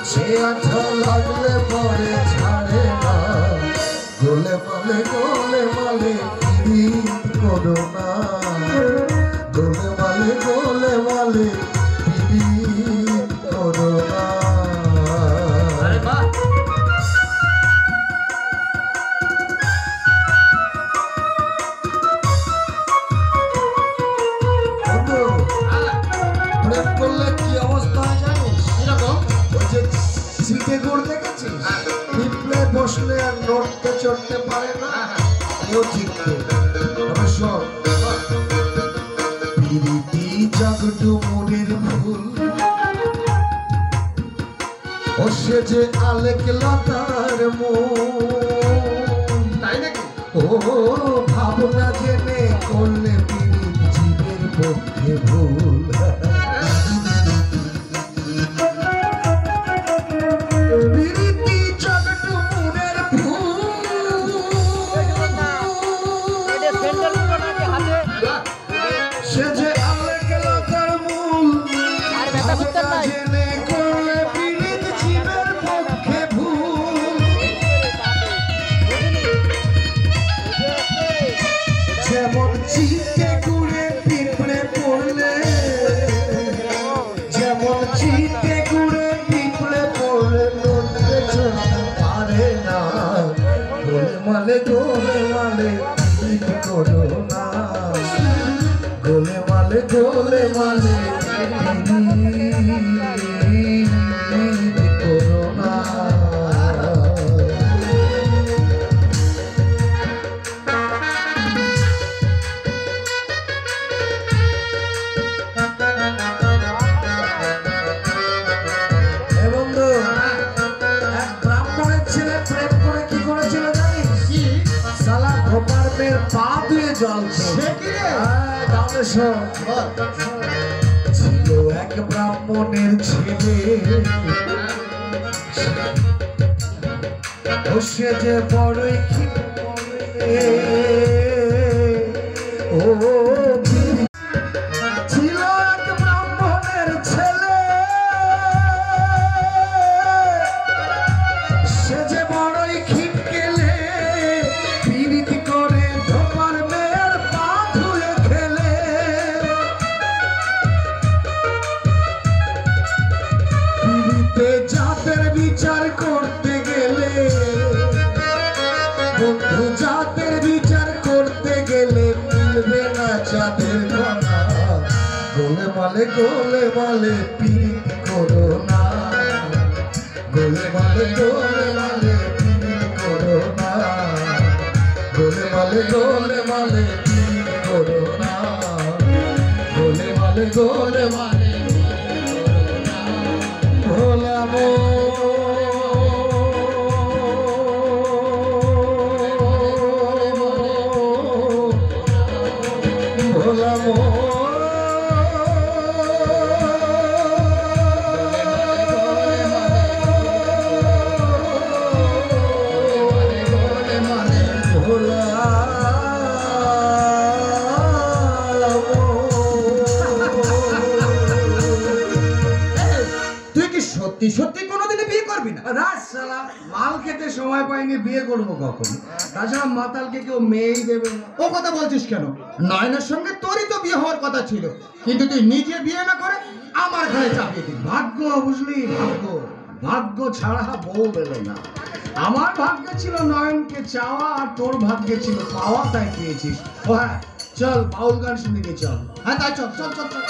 সে আঠা লাগলে পরে ছাড়ে না গোলে মালে পিরিত করো না গোলে মালে পিরিত করো না। কি অবস্থা জানিস? সিটে গুড় দেখেছিস? পিঁপড়ে বসলে আর নড়তে চড়তে পারে না, এও ঠিক পিরিতি জগডুমুরের ফুল ও সে যে আলেক লতার মন, তাই নাকি? ও ভাবনা জেনে করলে পিরিত জীবের পক্ষে ভুল। সে যে আলেক লতার মূল জেনে করলে পিরিত জীবের পক্ষে ভুল। যেমন চিতে গুড়ে পিঁপড়ে পড়লে, যেমন চিতে গুড়ে পিঁপড়ে পড়লে নড়তে চড়তে পারে না গোলে মালে পিরিত করো না গোলে মালে পিরিত করো না। বন্ধু, এক ব্রাহ্মণের ছেলে প্রেম করে কি করেছিল জানিস? সালা ধোপার মেয়ের পা ধুয়ে জল ছিল এক ব্রাহ্মণের ছেলে, সে যে বড়ই ও ছিল এক ব্রাহ্মণের ছেলে, সে যে বড়ই খিটকেলে পিরিত করে ধোপার মেয়ের পা ধুয়ে খেলে। পিরিতে জাতের বিচার করতে গেলে, বন্ধু জাতের বিচার করতে গেলে মিলবে না জাতের গনা গোলে মালে পিরিত করো না গোলে মালে পিরিত করো না গোলে মালে পিরিত করো না গোলে মালে ভোলা মো ভোলা মো সত্যি সত্যি কোনোদিনই বিয়ে করবি না? রাসশালা মাল খেতে সময় পাইনি, বিয়ে করবো কখন? তাছাড়া মাতালকে কেউ মেয়েই দেবে না। ও কথা বলছিস কেন? নয়নের সঙ্গে তোরই তো বিয়ে হওয়ার কথা ছিল, কিন্তু তুই নিজে বিয়ে না করে আমার ঘরে চাপিয়ে দিবি। ভাগ্য বুঝলি, ভাগ্য ছাড়া বউ বেরোয় না। আমার ভাগ্যে ছিল নয়নকে চাওয়া, আর তোর ভাগ্যে ছিল পাওয়া, তাই পেয়েছিস। ও হ্যাঁ, চল বাউল গান শুনে চল। হ্যাঁ তাই চল চল চল চল।